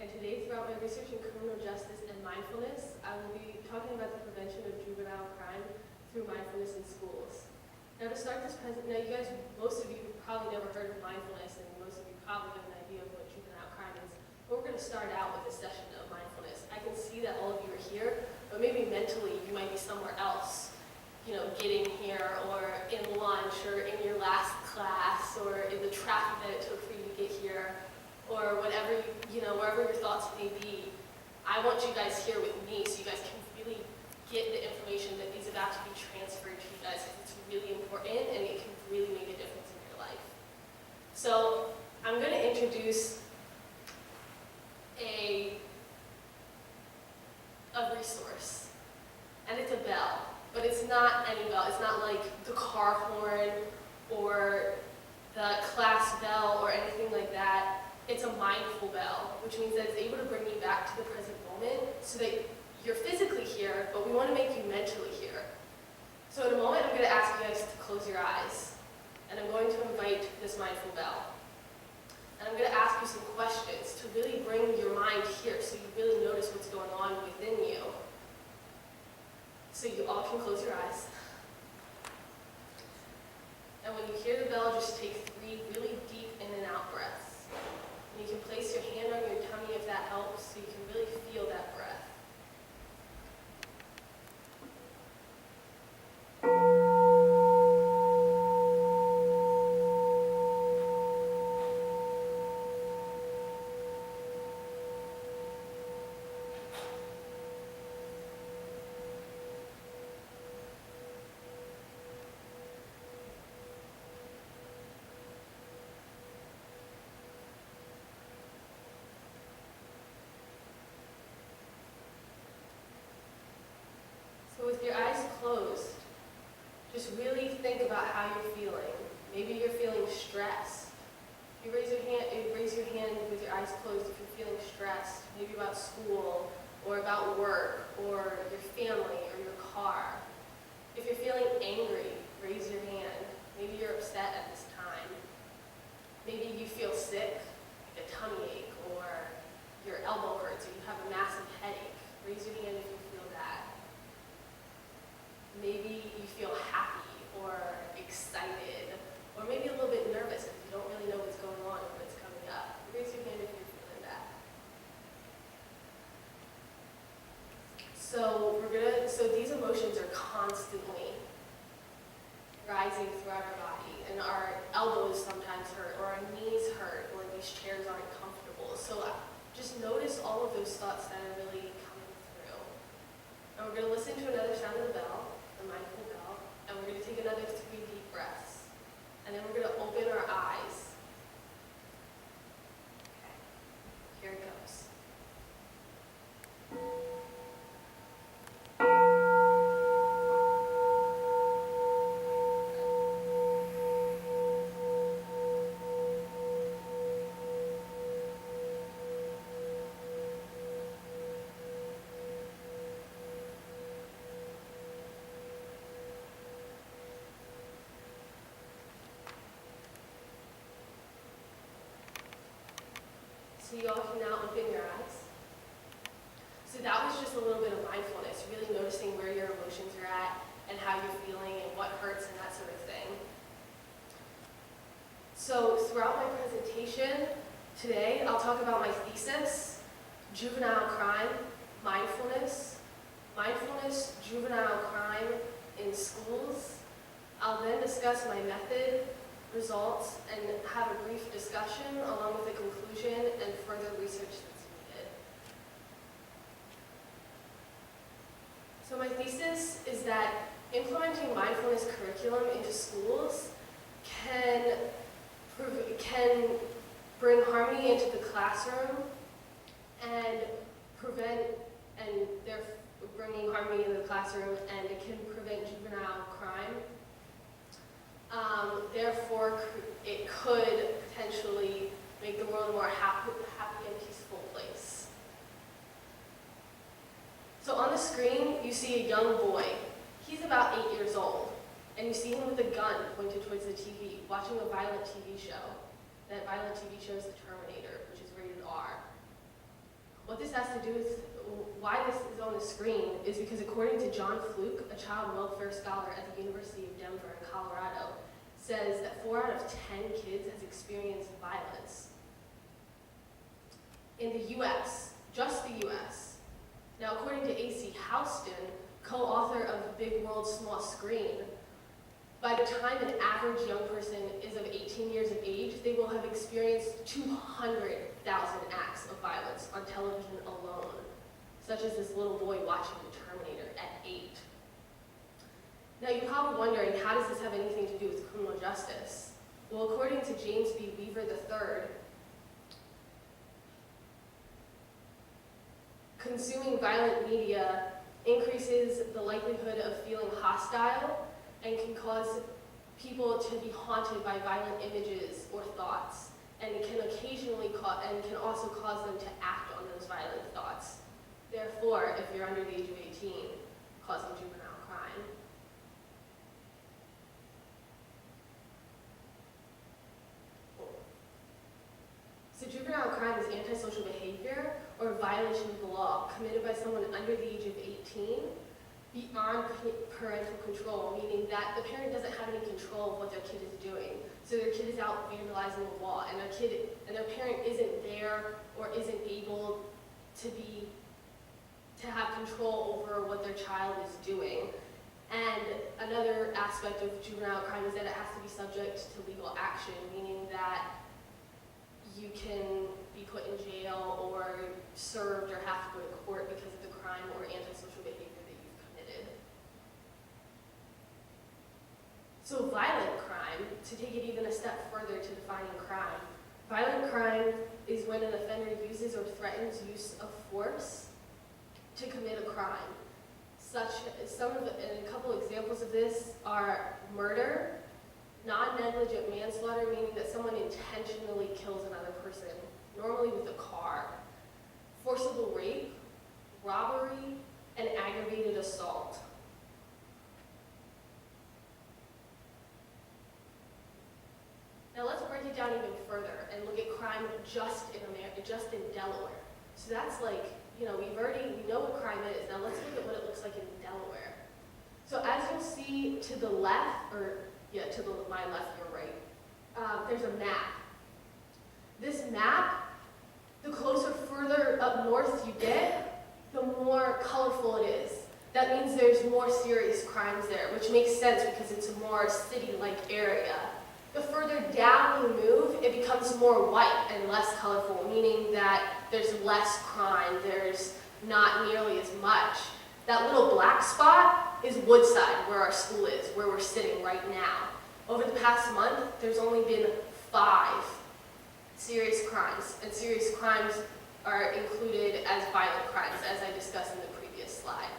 And today, throughout my research in criminal justice and mindfulness, I will be talking about the prevention of juvenile crime through mindfulness in schools. Now to start this now you guys, most of you probably never heard of mindfulness, and most of you probably have an idea of what juvenile crime is. But we're going to start out with a session of mindfulness. I can see that all of you are here, but maybe mentally you might be somewhere else. You know, getting here, or in lunch, or in your last class, or in the traffic that it took for you to get here, or whatever, wherever your thoughts may be. I want you guys here with me so you guys can really get the information that is about to be transferred to you guys, because it's really important and it can really make a difference in your life. So I'm going to introduce a resource, and it's a bell. But it's not any bell. It's not like the car horn or the class bell or anything like that. It's a mindful bell, which means that it's able to bring you back to the present moment so that you're physically here, but we want to make you mentally here. So in a moment, I'm going to ask you guys to close your eyes, and I'm going to invite this mindful bell. And I'm going to ask you some questions to really bring your mind here so you really notice what's going on within you. So you all can close your eyes. And when you hear the bell, just take 3 really deep in and out breaths. And you can place your hand on your tummy if that helps, so you can really feel that breath. So with your eyes closed, just really think about how you're feeling. Maybe you're feeling stressed. You raise your hand with your eyes closed if you're feeling stressed, maybe about school, or about work, or your family, or your car. If you're feeling angry, raise your hand. Maybe you're upset at this time. Maybe you feel sick, like a tummy ache, or your elbow hurts, or you have a massive headache. Raise your hand if you feel that. Maybe you feel happy or excited, or maybe a little bit nervous because you don't really know what's going on or what's coming up. Raise your hand if you're feeling that. So these emotions are constantly rising throughout our body, and our elbows sometimes hurt, or our knees hurt, or these chairs aren't comfortable. So just notice all of those thoughts that are really coming through. And we're going to listen to another sound of the bell, the mindful bell, and we're going to take another 3 deep breaths. And then we're going to open our eyes. Okay, here it goes. So you all can now open your eyes. So that was just a little bit of mindfulness, really noticing where your emotions are at and how you're feeling and what hurts and that sort of thing. So throughout my presentation today, I'll talk about my thesis, juvenile crime, mindfulness, juvenile crime in schools. I'll then discuss my method, results, and have a brief discussion along with a conclusion and further research that's needed. So my thesis is that implementing mindfulness curriculum into schools can bring harmony into the classroom and bringing harmony into the classroom, and it can prevent juvenile crime. Therefore, it could potentially make the world a more happy and peaceful place. So on the screen, you see a young boy. He's about 8 years old, and you see him with a gun pointed towards the TV, watching a violent TV show. That violent TV show is The Terminator, which is rated R. What this has to do with why this is on the screen is because according to John Fluke, a child welfare scholar at the University of Denver in Colorado, says that 4 out of 10 kids has experienced violence. In the US, just the US. Now, according to A.C. Houston, co-author of Big World, Small Screen, by the time an average young person is of 18 years of age, they will have experienced 200,000 acts of violence on television alone, such as this little boy watching The Terminator at 8. Now, you're probably wondering, how does this have anything to do with criminal justice? Well, according to James B. Weaver III, consuming violent media increases the likelihood of feeling hostile and can cause people to be haunted by violent images or thoughts, and it can occasionally can also cause them to act on those violent thoughts. Therefore, if you're under the age of 18, causing juvenile crime. So juvenile crime is antisocial behavior or violation of the law committed by someone under the age of 18 beyond parental control, meaning that the parent doesn't have any control of what their kid is doing. So their kid is out vandalizing the wall, and their parent isn't there or isn't able to have control over what their child is doing. And another aspect of juvenile crime is that it has to be subject to legal action, meaning that you can be put in jail or served or have to go to court because of the crime or antisocial behavior that you've committed. So violent crime, to take it even a step further to defining crime, violent crime is when an offender uses or threatens use of force to commit a crime. And a couple examples of this are murder, non-negligent manslaughter, meaning that someone intentionally kills another person, normally with a car, forcible rape, robbery, and aggravated assault. Now let's break it down even further and look at crime just in Delaware. So that's like, we know what crime is. Now let's look at what it looks like in Delaware. So as you'll see to the left, my left, your right, there's a map. This map, the further up north you get, the more colorful it is. That means there's more serious crimes there, which makes sense because it's a more city-like area. The further down you move, it becomes more white and less colorful, meaning that there's less crime, there's not nearly as much. That little black spot is Woodside, where our school is, where we're sitting right now. Over the past month, there's only been 5 serious crimes, and serious crimes are included as violent crimes, as I discussed in the previous slide.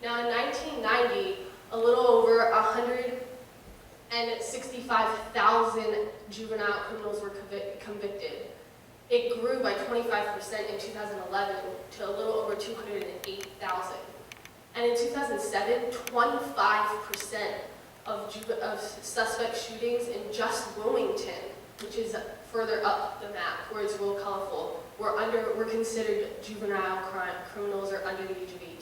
Now, in 1990, a little over 165,000 juvenile criminals were convicted. It grew by 25% in 2011 to a little over 208,000. And in 2007, 25% of suspect shootings in just Wilmington, which is further up the map, where it's real colorful, were considered juvenile criminals or under the age of 18.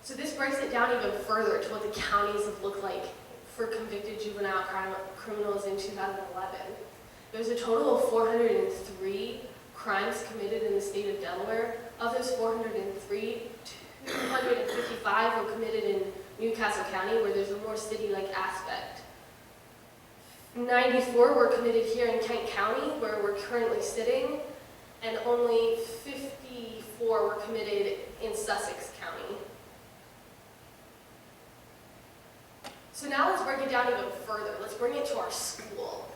So this breaks it down even further to what the counties have looked like for convicted juvenile criminals in 2011. There's a total of 403 crimes committed in the state of Delaware. Of those 403, 255 were committed in Newcastle County, where there's a more city-like aspect. 94 were committed here in Kent County, where we're currently sitting, and only 54 were committed in Sussex County. So now let's break it down even further. Let's bring it to our school.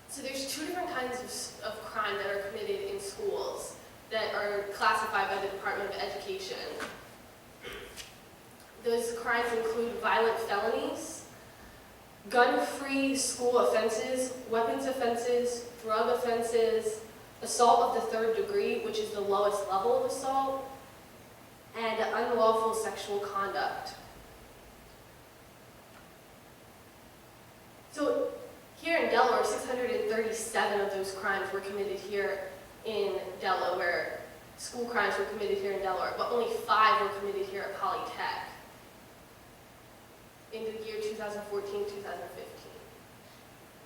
So there's 2 different kinds of crime that are committed in schools that are classified by the Department of Education. Those crimes include violent felonies, gun-free school offenses, weapons offenses, drug offenses, assault of the 3rd degree, which is the lowest level of assault, and unlawful sexual conduct. So Here in Delaware, 637 of those crimes were committed here in Delaware. School crimes were committed here in Delaware, but only 5 were committed here at Polytech in the year 2014-2015.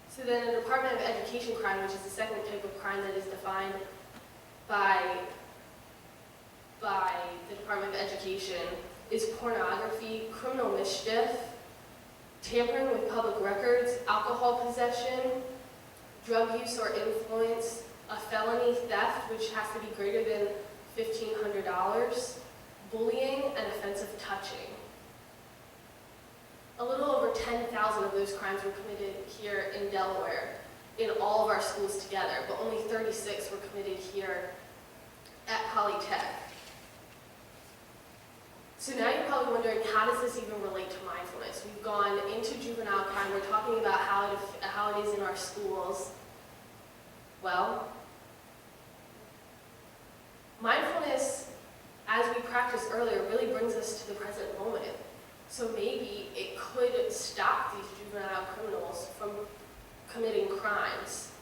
So then the Department of Education crime, which is the second type of crime that is defined by the Department of Education, is pornography, criminal mischief, tampering with public records, alcohol possession, drug use or influence, a felony theft, which has to be greater than $1,500, bullying, and offensive touching. A little over 10,000 of those crimes were committed here in Delaware in all of our schools together, but only 36 were committed here at Polytech. So now you're probably wondering, how does this even relate to mindfulness? We've gone into juvenile crime, we're talking about how it is in our schools. Well, mindfulness, as we practiced earlier, really brings us to the present moment. So maybe it could stop these juvenile criminals from committing crimes.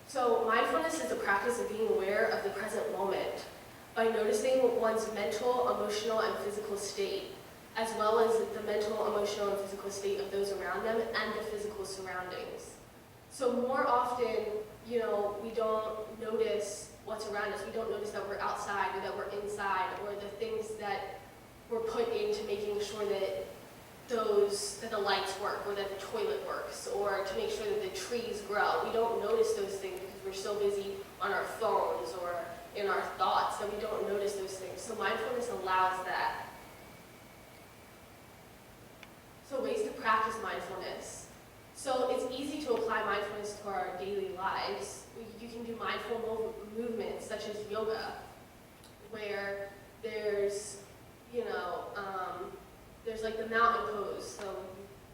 So mindfulness is the practice of being aware of the present moment by noticing one's mental, emotional, and physical state, as well as the mental, emotional, and physical state of those around them and the physical surroundings. So more often, we don't notice what's around us. We don't notice that we're outside or that we're inside, or the things that were put into making sure that the lights work, or that the toilet works, or to make sure that the trees grow. We don't notice those things because we're so busy on our phones or in our thoughts that we don't notice those things. So mindfulness allows that. So ways to practice mindfulness. So it's easy to apply mindfulness to our daily lives. You can do mindful movements such as yoga, where there's like the mountain pose. So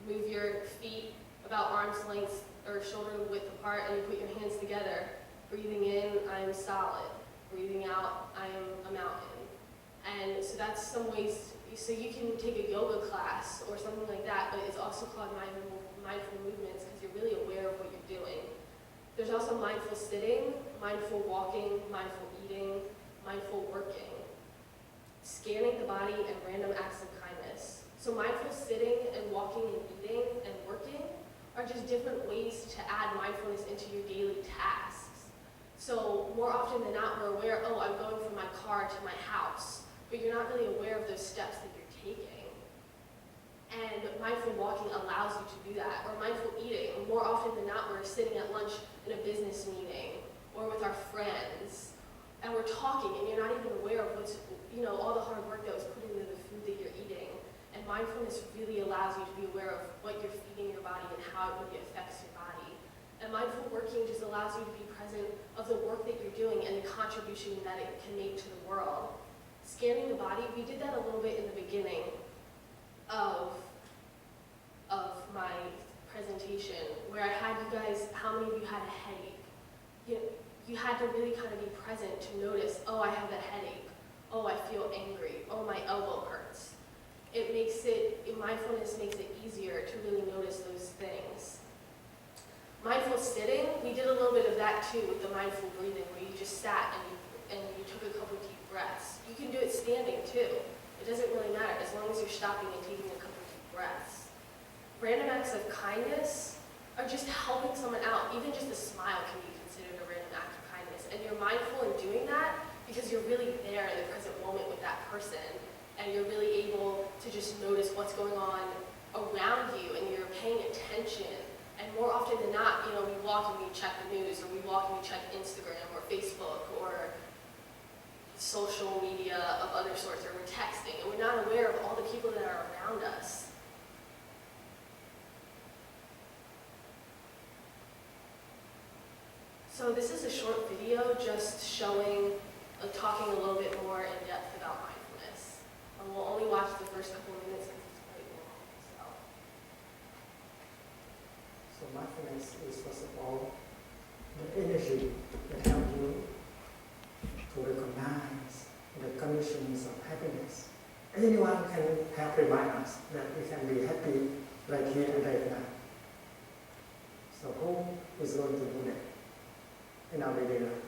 you move your feet about arm's length or shoulder width apart, and you put your hands together. Breathing in, I am solid. Breathing out, I am a mountain. And so that's some ways, so you can take a yoga class or something like that, but it's also called mindful movements because you're really aware of what you're doing. There's also mindful sitting, mindful walking, mindful eating, mindful working, scanning the body, and random acts of kindness. So mindful sitting and walking and eating and working are just different ways to add mindfulness into your daily tasks. So more often than not, we're aware, oh, I'm going from my car to my house, but you're not really aware of those steps that you're taking. And mindful walking allows you to do that. Or mindful eating. More often than not, we're sitting at lunch in a business meeting or with our friends, and we're talking, and you're not even aware of what's, all the hard work that was put into the food that you're eating. And mindfulness really allows you to be aware of what you're feeding your body and how it really affects your body. And mindful working just allows you to be present of the work that you're doing and the contribution that it can make to the world. Scanning the body, we did that a little bit in the beginning of my presentation, where I had you guys, how many of you had a headache? You had to really kind of be present to notice, oh, I have a headache. Oh, I feel angry. Oh, my elbow hurts. Mindfulness makes it easier to really notice those things. Mindful sitting, we did a little bit of that too with the mindful breathing, where you just sat and you took a couple deep breaths. You can do it standing too. It doesn't really matter as long as you're stopping and taking a couple deep breaths. Random acts of kindness are just helping someone out. Even just a smile can be considered a random act of kindness. And you're mindful in doing that because you're really there in the present moment with that person. And you're really able to just notice what's going on around you, and you're paying attention. And more often than not, we walk and we check the news, or we walk and we check Instagram or Facebook or social media of other sorts, or we're texting, and we're not aware of all the people that are around us. So this is a short video just showing, talking a little bit more in depth about mindfulness. And we'll only watch the first couple of minutes because it's quite long. So mindfulness is, first of all, the energy that helps you to recognize the conditions of happiness. Anyone can help remind us that we can be happy right here and right now. So who is going to do that in our daily life?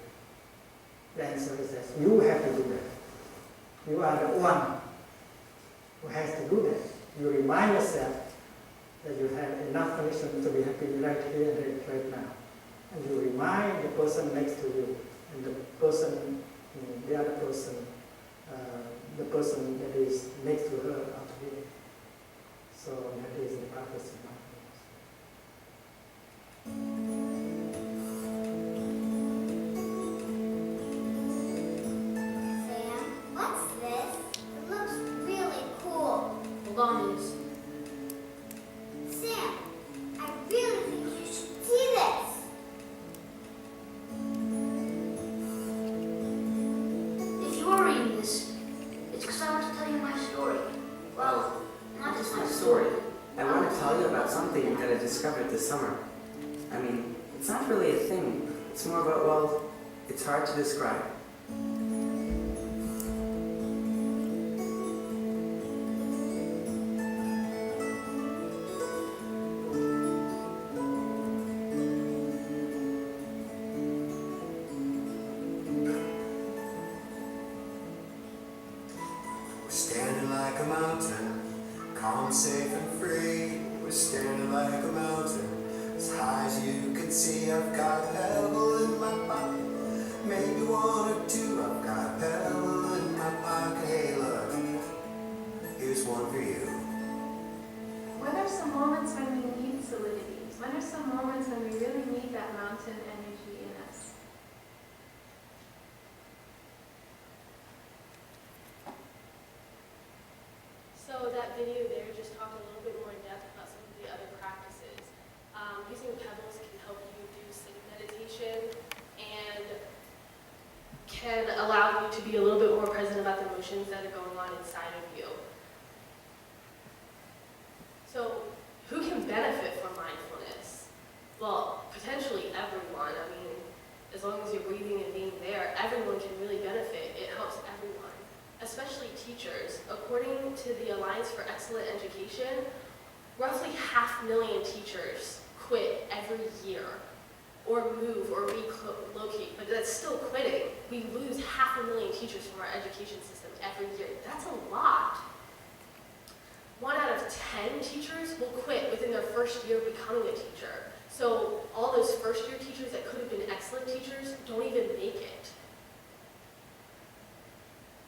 The answer is that you have to do that. You are the one who has to do that. You remind yourself that you have enough condition to be happy right here and right now. And you remind the person next to you, and the person, the other person, the person that is next to her or to him. So that is the practice of mindfulness. Sam, what's this? It looks really cool. Hold on, Liz. Sam, I really think you should see this. If you are reading this, it's because I want to tell you my story. Well, not just my story. I want to tell you about something that I discovered this summer. I mean, it's not really a thing. It's more about, well, it's hard to describe. We're standing like a mountain, calm, safe and free. We're standing like a mountain, as high as you can see. I've got a pebble in my pocket, maybe one or two. I've got a pebble in my pocket. Hey, look, here's one for you. When are some moments when we need solidity? When are some moments when we really need that mountain energy in us? So that video there just talked a little bit more in depth about some of the other practices. Using pebbles can help you do sleep meditation and can allow you to be a little bit more present about the emotions that are going on inside of you. So who can benefit from mindfulness? Well, potentially everyone. I mean, as long as you're breathing and being there, everyone can really benefit. It helps everyone, especially teachers. According to the Alliance for Excellent Education, roughly 500,000 teachers quit every year or move or relocate, but that's still quitting. We lose 500,000 teachers from our education system every year. That's a lot. 1 out of 10 teachers will quit within their first year of becoming a teacher. So all those first-year teachers that could have been excellent teachers don't even make it.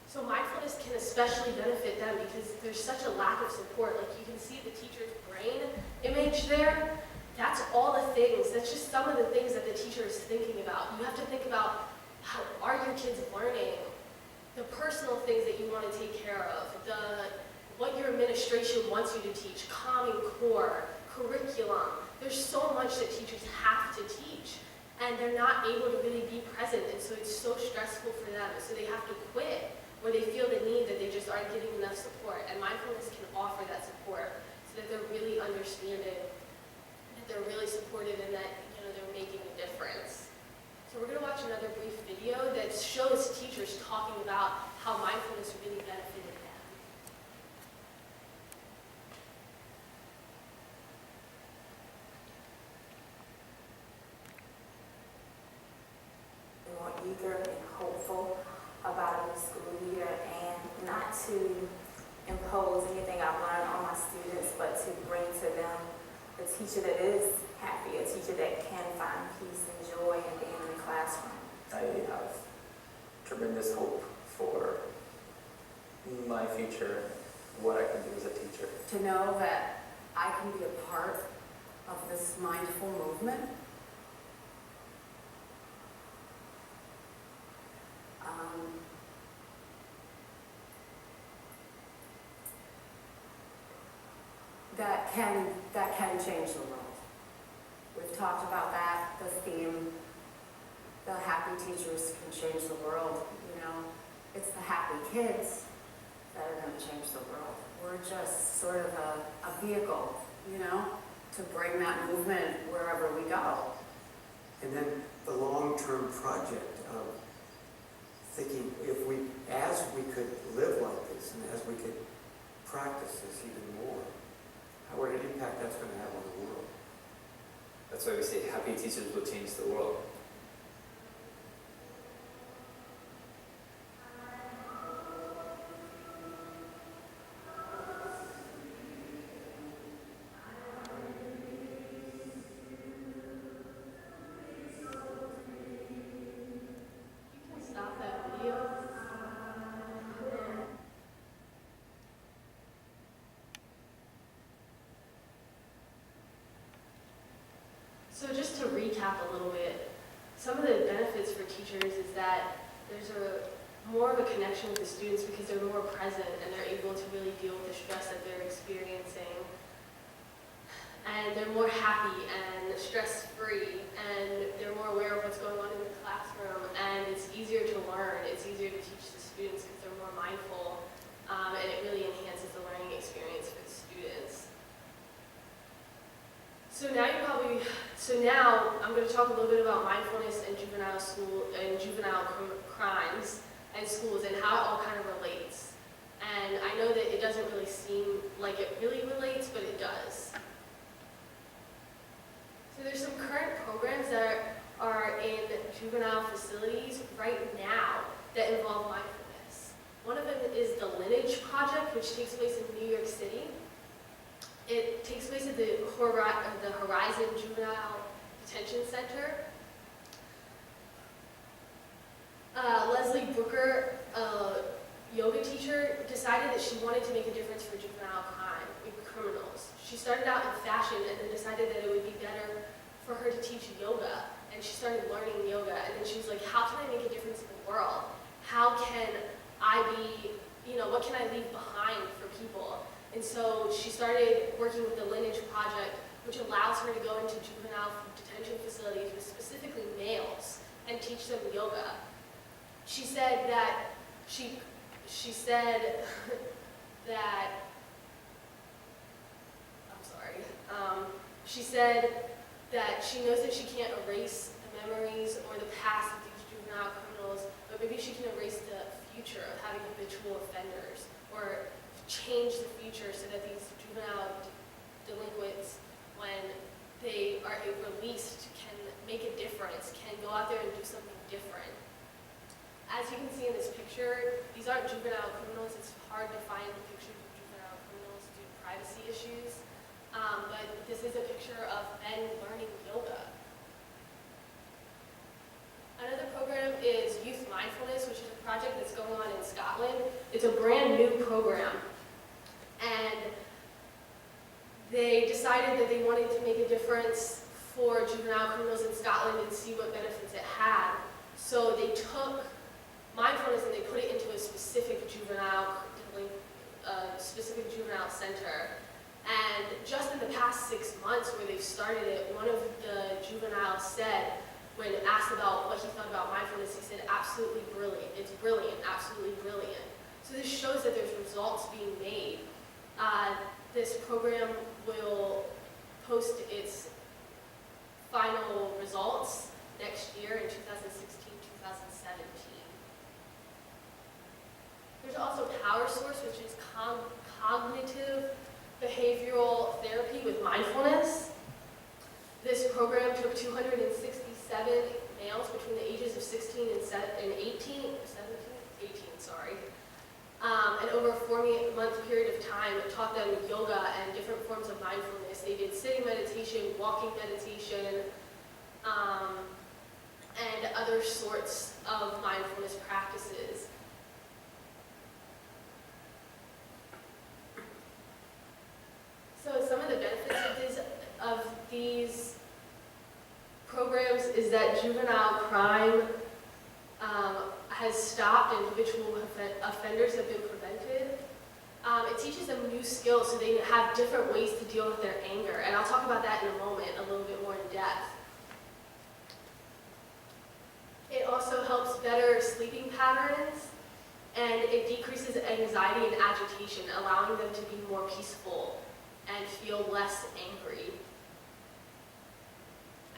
So mindfulness can especially benefit them because there's such a lack of support. Like you can see the teacher's brain image there. That's all the things. That's just some of the things that the teacher is thinking about. You have to think about how are your kids learning, the personal things that you want to take care of, what your administration wants you to teach, Common Core, curriculum. There's so much that teachers have to teach, and they're not able to really be present, and so it's so stressful for them. So they have to quit, or they feel the need that they just aren't getting enough support, and mindfulness can offer that support so that they're really understanding, that they're really supported, and that they're making a difference. So we're going to watch another brief video that shows teachers talking about how mindfulness really benefited them. More eager and hopeful about a new school year, and not to impose anything I've learned on my students, but to bring to them a teacher that is happy, a teacher that can find peace and joy in being in the classroom. I have tremendous hope for my future, what I can do as a teacher. To know that I can be a part of this mindful movement. That can change the world. We've talked about that, the theme, the happy teachers can change the world. It's the happy kids that are going to change the world. We're just sort of a vehicle, to bring that movement wherever we go. And then the long-term project of thinking as we could live like this and as we could practice this even more, what an impact that's going to have on the world. That's why we say happy teachers will change the world. You can stop that video. So just to recap a little bit, some of the benefits for teachers is that there's more of a connection with the students because they're more present and they're able to really deal with the stress that they're experiencing. And they're more happy and stress-free, and they're more aware of what's going on in the classroom, and it's easier to learn, it's easier to teach the students because they're more mindful, and it really enhances the learning experience for the students. So now I'm going to talk a little bit about mindfulness and juvenile crimes and schools and how it all kind of relates. And I know that it doesn't really seem like it really relates, but it does. So there's some current programs that are in juvenile facilities right now that involve mindfulness. One of them is the Lineage Project, which takes place in New York City. It takes place at the Horizon Juvenile Detention Center. Leslie Brooker, a yoga teacher, decided that she wanted to make a difference for juvenile crime and criminals. She started out in fashion and then decided that it would be better for her to teach yoga. And she started learning yoga. And then she was like, how can I make a difference in the world? How can I be, what can I leave behind for people? And so she started working with the Lineage Project, which allows her to go into juvenile detention facilities with specifically males and teach them yoga. She said that she knows that she can't erase the memories or the past of these juvenile criminals, but maybe she can erase the future of having habitual offenders or change the future so that these juvenile delinquents, when they are released, can make a difference, can go out there and do something different. As you can see in this picture, these aren't juvenile criminals. It's hard to find pictures of juvenile criminals due to privacy issues. But this is a picture of men learning yoga. Another program is Youth Mindfulness, which is a project that's going on in Scotland. It's a brand new program. And they decided that they wanted to make a difference for juvenile criminals in Scotland and see what benefits it had. So they took mindfulness and they put it into a specific juvenile center. And just in the past 6 months where they've started it, one of the juveniles said, when asked about what he thought about mindfulness, he said, absolutely brilliant. It's brilliant, absolutely brilliant. So this shows that there's results being made. This program will post its final results next year in 2016-2017. There's also Power Source, which is cognitive behavioral therapy with mindfulness. This program took 267 males between the ages of 16 and 18, and over a 4-month period of time, it taught them yoga and different forms of mindfulness. They did sitting meditation, walking meditation, and other sorts of mindfulness practices. So some of the benefits of these programs is that juvenile crime has stopped and habitual offenders have been prevented. It teaches them new skills so they have different ways to deal with their anger. And I'll talk about that in a moment, a little bit more in depth. It also helps better sleeping patterns, and it decreases anxiety and agitation, allowing them to be more peaceful and feel less angry.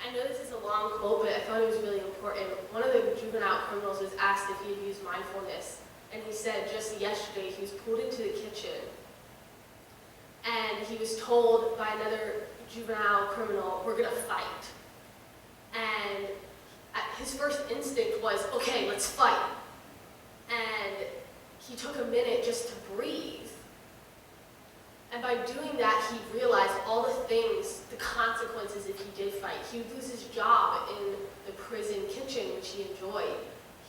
I know this is a long quote, but I thought it was really important. One of the juvenile criminals was asked if he had used mindfulness, and he said just yesterday he was pulled into the kitchen, and he was told by another juvenile criminal, we're gonna fight. And his first instinct was, okay, let's fight. And he took a minute just to breathe. And by doing that, he realized all the things, the consequences if he did fight. He would lose his job in the prison kitchen, which he enjoyed.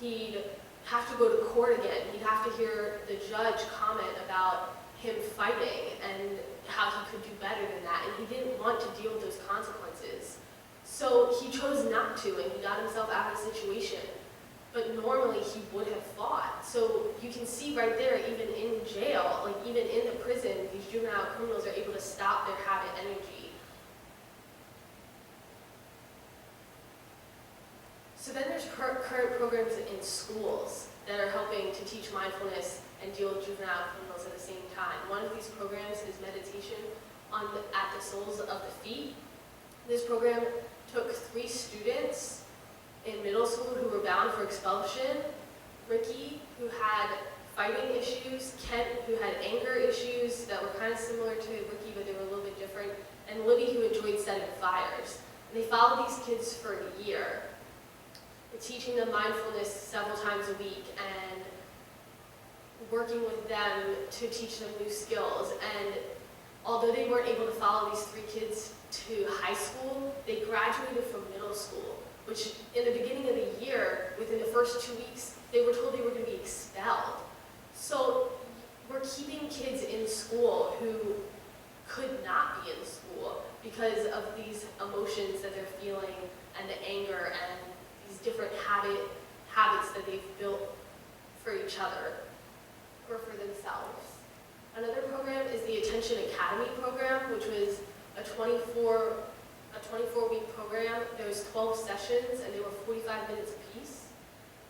He'd have to go to court again. He'd have to hear the judge comment about him fighting and how he could do better than that. And he didn't want to deal with those consequences. So he chose not to, and he got himself out of the situation. But normally he would have fought. So you can see right there, even in jail, like even in the prison, these juvenile criminals are able to stop their habit energy. So then there's current programs in schools that are helping to teach mindfulness and deal with juvenile criminals at the same time. One of these programs is meditation at the soles of the feet. This program took 3 students in middle school who were bound for expulsion, Ricky, who had fighting issues, Kent, who had anger issues that were kind of similar to Ricky, but they were a little bit different, and Libby, who enjoyed setting fires. And they followed these kids for a year, teaching them mindfulness several times a week and working with them to teach them new skills. And although they weren't able to follow these 3 kids to high school, they graduated from middle school, which in the beginning of the year, within the first 2 weeks, they were told they were going to be expelled. So we're keeping kids in school who could not be in school because of these emotions that they're feeling and the anger and these different habits that they've built for each other or for themselves. Another program is the Attention Academy program, which was a 24-week program. There was 12 sessions, and they were 45 minutes apiece.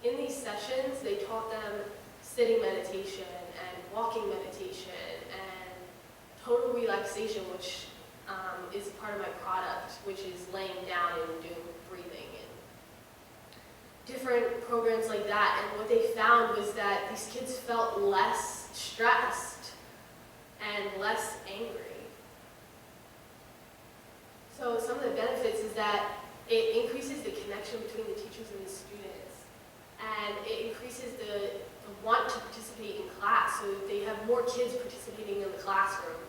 In these sessions, they taught them sitting meditation and walking meditation and total relaxation, which is part of my product, which is laying down and doing breathing and different programs like that. And what they found was that these kids felt less stressed and less angry. So some of the benefits is that it increases the connection between the teachers and the students, and it increases the want to participate in class, so they have more kids participating in the classroom.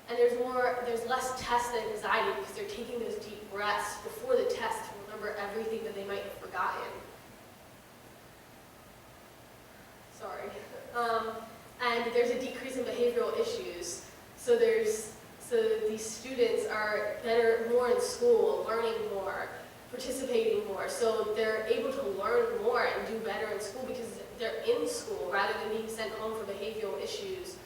And there's less test anxiety because they're taking those deep breaths before the test to remember everything that they might have forgotten. Sorry. And there's a decrease in behavioral issues. So these students are more in school, learning more, participating more. So they're able to learn more and do better in school because they're in school rather than being sent home for behavioral issues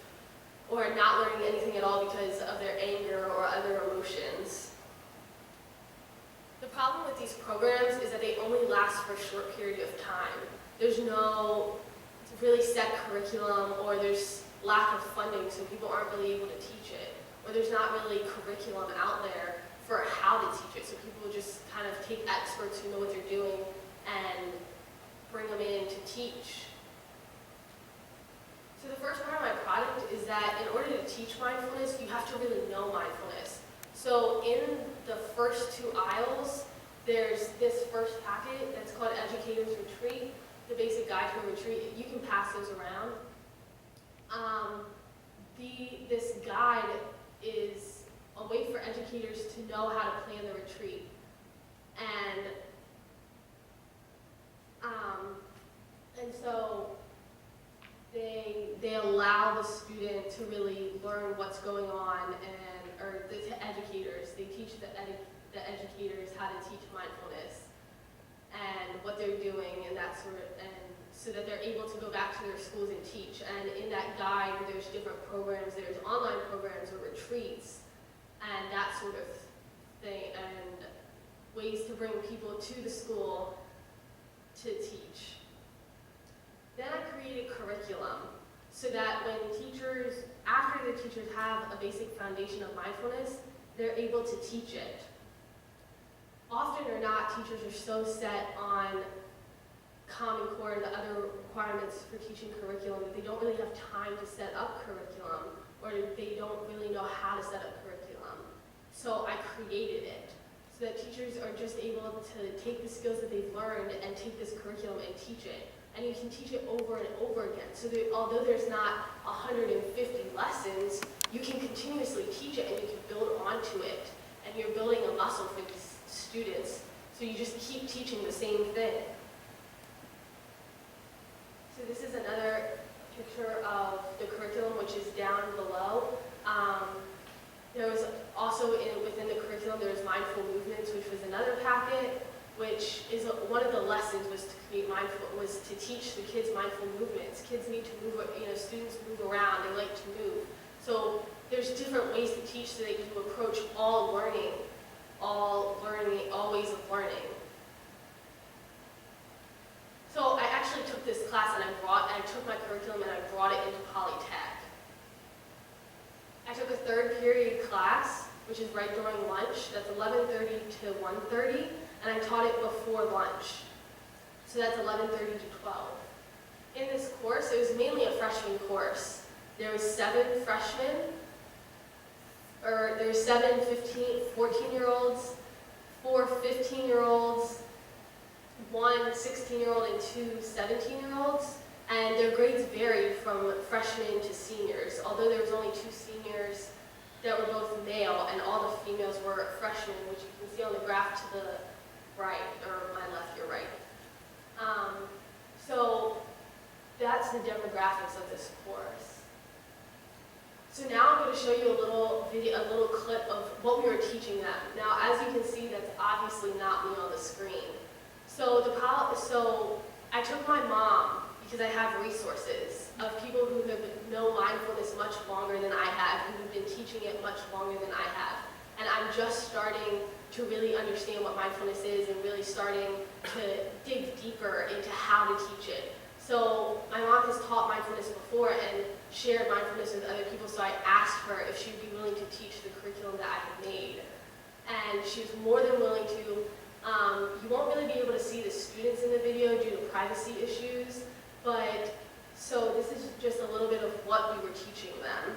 or not learning anything at all because of their anger or other emotions. The problem with these programs is that they only last for a short period of time. There's no really set curriculum, or there's lack of funding, so people aren't really able to teach it. Or there's not really curriculum out there for how to teach it, so people just kind of take experts who know what they're doing and bring them in to teach. So the first part of my product is that in order to teach mindfulness, you have to really know mindfulness. So in the first 2 aisles, there's this first packet that's called Educator's Retreat, the basic guide to a retreat. You can pass those around. This guide is a way for educators to know how to plan the retreat. And so they allow the student to really learn what's going on, or the educators, they teach the educators how to teach mindfulness and what they're doing and that sort of, and so that they're able to go back to their schools and teach. And in that guide, there's different programs. There's online programs or retreats and that sort of thing, and ways to bring people to the school to teach. Then I created curriculum so that when after the teachers have a basic foundation of mindfulness, they're able to teach it. Often or not, teachers are so set on Common Core and the other requirements for teaching curriculum that they don't really have time to set up curriculum, or they don't really know how to set up curriculum. So I created it so that teachers are just able to take the skills that they've learned and take this curriculum and teach it. And you can teach it over and over again. So that although there's not 150 lessons, you can continuously teach it and you can build onto it. And you're building a muscle for these students. So you just keep teaching the same thing. So this is another picture of the curriculum, which is down below. There was also within the curriculum, there was mindful movements, which was another packet, which is one of the lessons was to teach the kids mindful movements. Kids need to move, students move around, they like to move. So there's different ways to teach so that you approach all learning, all ways of learning. So I actually took this class and I took my curriculum and I brought it into Polytech. I took a third period class, which is right during lunch. That's 11:30 to 1:30, and I taught it before lunch. So that's 11:30 to 12. In this course, it was mainly a freshman course. There was 7 freshmen, or there's 7 14-year-olds, 4 15-year-olds, 1 16-year-old, and 2 17-year-olds. And their grades varied from freshmen to seniors, although there was only 2 seniors that were both male, and all the females were freshmen, which you can see on the graph to the right, or my left, your right. So that's the demographics of this course. So now I'm going to show you a little clip of what we were teaching them. Now, as you can see, that's obviously not me on the screen. So I took my mom, because I have resources of people who have known mindfulness much longer than I have, and who've been teaching it much longer than I have. And I'm just starting to really understand what mindfulness is and really starting to dig deeper into how to teach it. So my mom has taught mindfulness before and shared mindfulness with other people, so I asked her if she'd be willing to teach the curriculum that I had made. And she was more than willing to. You won't really be able to see the students in the video due to privacy issues, but so this is just a little bit of what we were teaching them.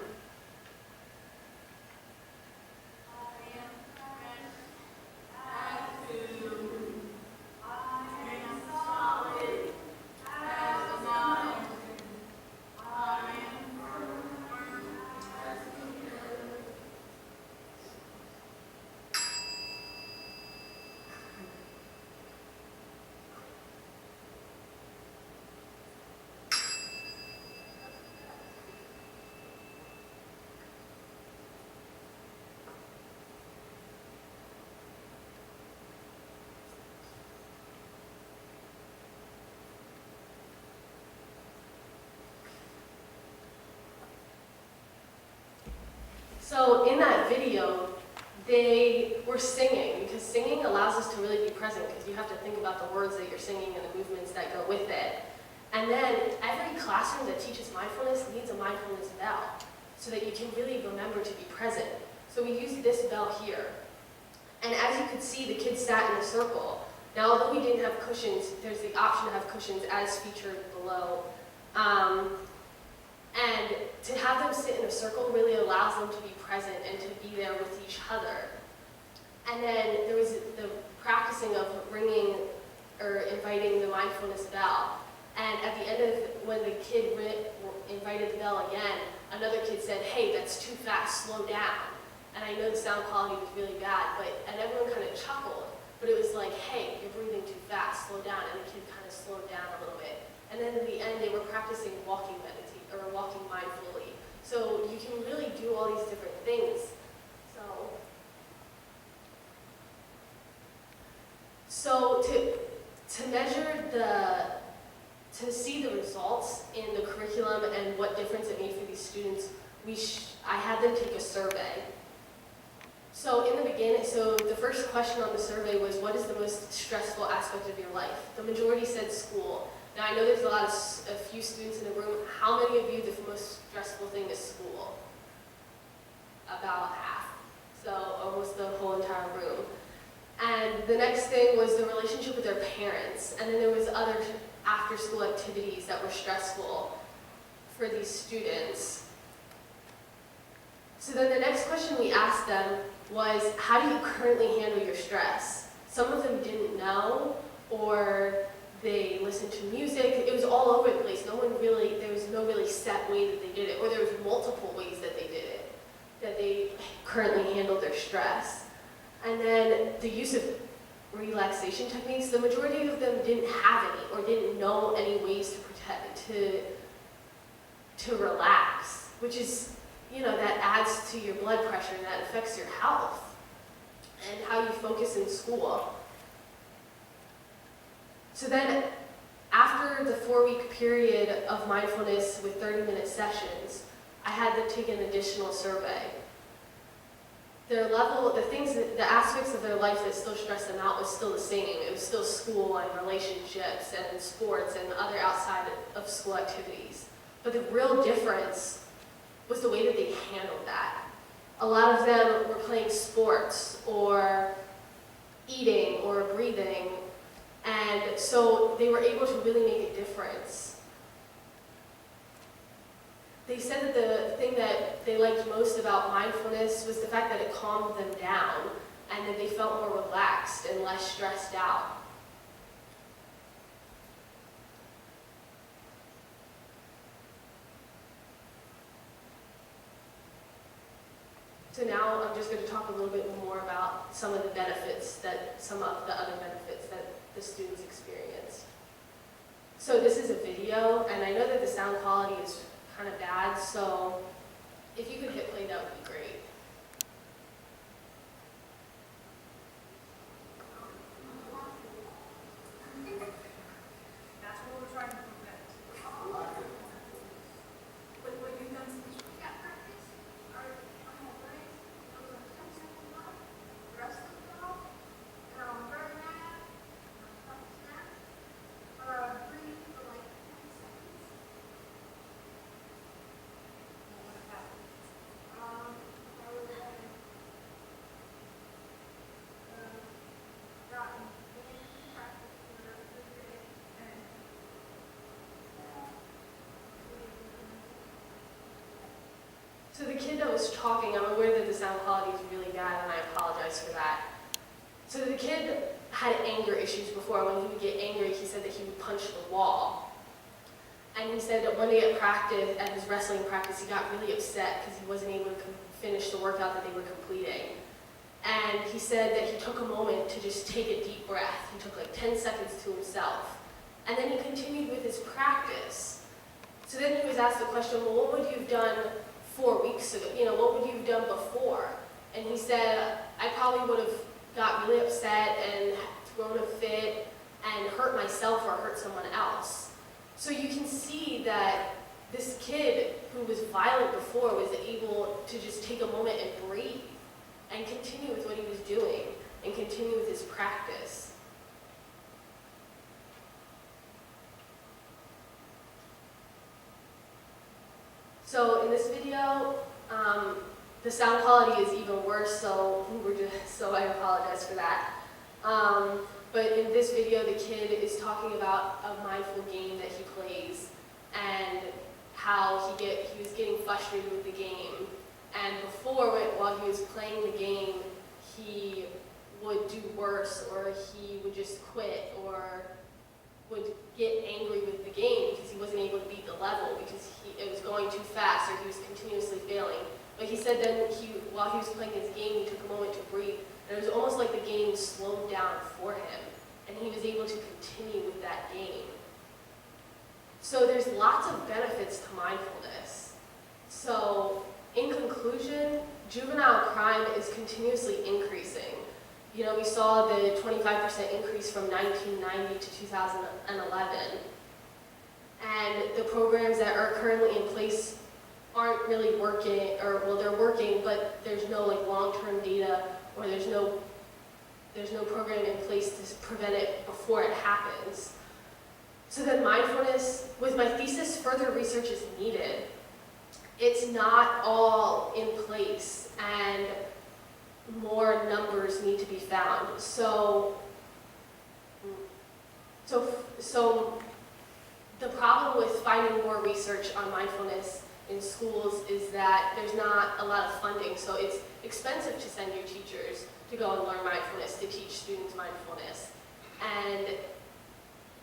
So in that video, they were singing, because singing allows us to really be present, because you have to think about the words that you're singing and the movements that go with it. And then every classroom that teaches mindfulness needs a mindfulness bell, so that you can really remember to be present. So we used this bell here. And as you could see, the kids sat in a circle. Now, although we didn't have cushions, there's the option to have cushions as featured below. And to have them sit in a circle really allows them to be present and to be there with each other. And then there was the practicing of ringing or inviting the mindfulness bell. And at the end of when the kid invited the bell again, another kid said, "Hey, that's too fast, slow down." And I know the sound quality was really bad, and everyone kind of chuckled. But it was like, "Hey, you're breathing too fast, slow down." And the kid kind of slowed down a little bit. And then at the end, they were practicing walking walking mindfully. So you can really do all these different things. So to measure to see the results in the curriculum and what difference it made for these students, I had them take a survey. So in the beginning, the first question on the survey was, what is the most stressful aspect of your life? The majority said school. Now I know there's a few students in the room. How many of you, the most stressful thing is school? About half. So almost the whole entire room. And the next thing was the relationship with their parents. And then there was other after-school activities that were stressful for these students. So then the next question we asked them was, how do you currently handle your stress? Some of them didn't know, or they listened to music. It was all over the place. There was no really set way that they did it, or there was multiple ways that they did it, that they currently handled their stress. And then the use of relaxation techniques, the majority of them didn't have any, or didn't know any ways to relax, which is, that adds to your blood pressure and that affects your health and how you focus in school. So then, after the 4-week period of mindfulness with 30-minute sessions, I had to take an additional survey. Their level, the aspects of their life that still stressed them out was still the same. It was still school and relationships and sports and other outside of school activities. But the real difference was the way that they handled that. A lot of them were playing sports or eating or breathing, and so they were able to really make a difference. They said that the thing that they liked most about mindfulness was the fact that it calmed them down and that they felt more relaxed and less stressed out. So now I'm just going to talk a little bit more about some of the other benefits that the students experienced. So this is a video, and I know that the sound quality is kind of bad, so if you could hit play, that would be great. That's what we're trying to prevent. What you've done since we got practice, our normal brains, those are 10 seconds long, rest of the call, and our bird nap, and our snap, or breathe for like 10 seconds. What about gotten practice for the day and So the kid that was talking, I'm aware that the sound quality is really bad, and I apologize for that. So the kid had anger issues before. When he would get angry, he said that he would punch the wall. And he said that one day at practice, at his wrestling practice, he got really upset because he wasn't able to finish the workout that they were completing. And he said that he took a moment to just take a deep breath. He took like 10 seconds to himself. And then he continued with his practice. So then he was asked the question, well, what would you have done 4 weeks ago? What would you have done before? And he said, I probably would have got really upset and thrown a fit and hurt myself or hurt someone else. So you can see that this kid who was violent before was able to just take a moment and breathe and continue with what he was doing and continue with his practice. So in this video, the sound quality is even worse, so I apologize for that. But in this video, the kid is talking about a mindful game that he plays and how he was getting frustrated with the game. And before, while he was playing the game, he would do worse, or he would just quit, or would get angry with the game because he wasn't able to beat the level because it was going too fast, or he was continuously failing. But he said then while he was playing his game, he took a moment to breathe. And it was almost like the game slowed down for him, and he was able to continue with that game. So there's lots of benefits to mindfulness. So in conclusion, juvenile crime is continuously increasing. We saw the 25% increase from 1990 to 2011. And the programs that are currently in place aren't really working, they're working, but there's no long-term data, or there's no program in place to prevent it before it happens. So then mindfulness, with my thesis, further research is needed. It's not all in place, and more numbers need to be found. So the problem with finding more research on mindfulness in schools is that there's not a lot of funding, so it's expensive to send your teachers to go and learn mindfulness, to teach students mindfulness. And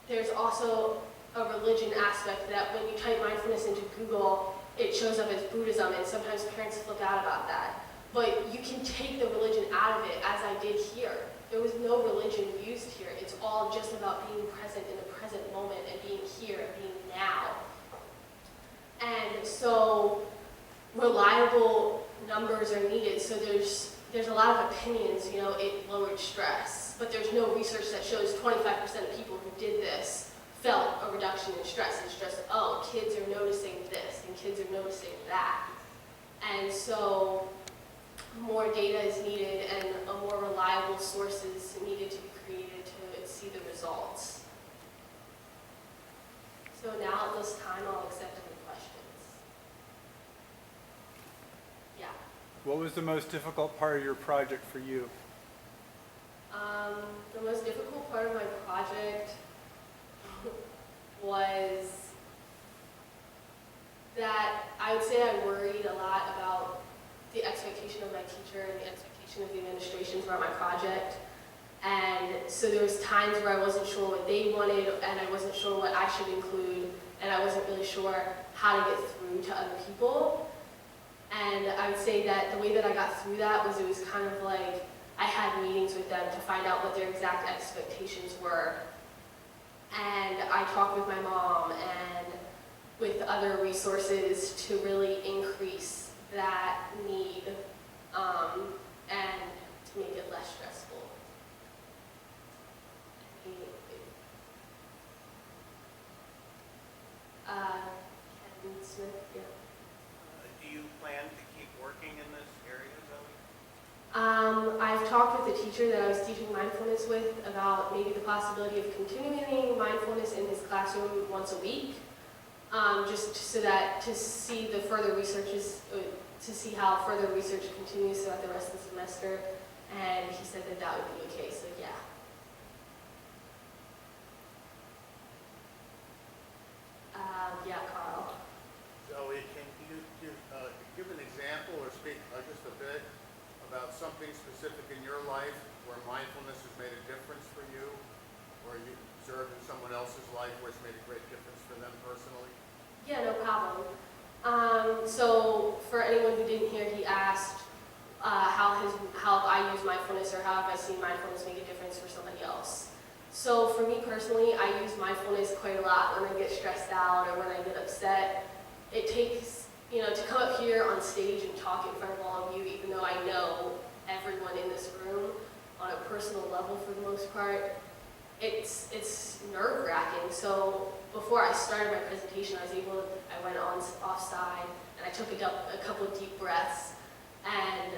there's also a religion aspect that when you type mindfulness into Google, it shows up as Buddhism, and sometimes parents flip out about that. But you can take the religion out of it, as I did here. There was no religion used here. It's all just about being present in the present moment and being here and being now. And so reliable numbers are needed. So there's a lot of opinions, you know, it lowered stress, but there's no research that shows 25% of people who did this felt a reduction in stress. It's just, oh, kids are noticing this and kids are noticing that. And so more data is needed and a more reliable sources needed to be created to see the results. So now at this time, I'll accept any questions. Yeah. What was the most difficult part of your project for you? The most difficult part of my project was that I would say I worried a lot about the expectation of my teacher and the expectation of the administration throughout my project. And so there was times where I wasn't sure what they wanted and I wasn't sure what I should include and I wasn't really sure how to get through to other people. And I would say that the way that I got through that was it was kind of like I had meetings with them to find out what their exact expectations were. And I talked with my mom and with other resources to really increase that need and to make it less stressful. Kevin Smith, yeah. Do you plan to keep working in this area, Zoe? I've talked with the teacher that I was teaching mindfulness with about maybe the possibility of continuing mindfulness in his classroom once a week, just so that to see the further researches, to see how further research continues throughout the rest of the semester, and he said that that would be okay, so yeah. Yeah, Carl. Zoe, can you give an example or speak just a bit about something specific in your life where mindfulness has made a difference for you, or you observed in someone else's life where it's made a great difference for them personally? Yeah, no problem. So for anyone who didn't hear, he asked how I use mindfulness or how have I seen mindfulness make a difference for somebody else. So for me personally, I use mindfulness quite a lot when I get stressed out or when I get upset. It takes, you know, to come up here on stage and talk in front of all of you, even though I know everyone in this room on a personal level for the most part, it's nerve-wracking. So before I started my presentation, I went offside and I took a couple of deep breaths and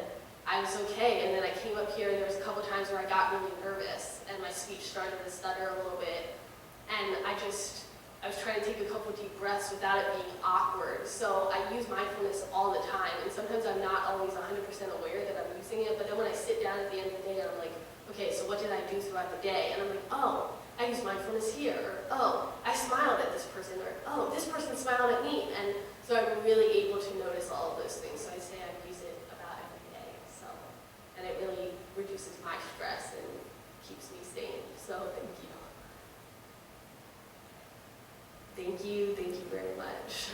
I was okay. And then I came up here and there was a couple times where I got really nervous and my speech started to stutter a little bit. And I was trying to take a couple of deep breaths without it being awkward. So I use mindfulness all the time. And sometimes I'm not always 100% aware that I'm using it. But then when I sit down at the end of the day, I'm like, okay, so what did I do throughout the day? And I'm like, oh, I use mindfulness here, or oh, I smiled at this person, or oh, this person smiled at me. And so I'm really able to notice all of those things. So I say I use it about every day. So, and it really reduces my stress and keeps me sane. So thank you. Thank you very much.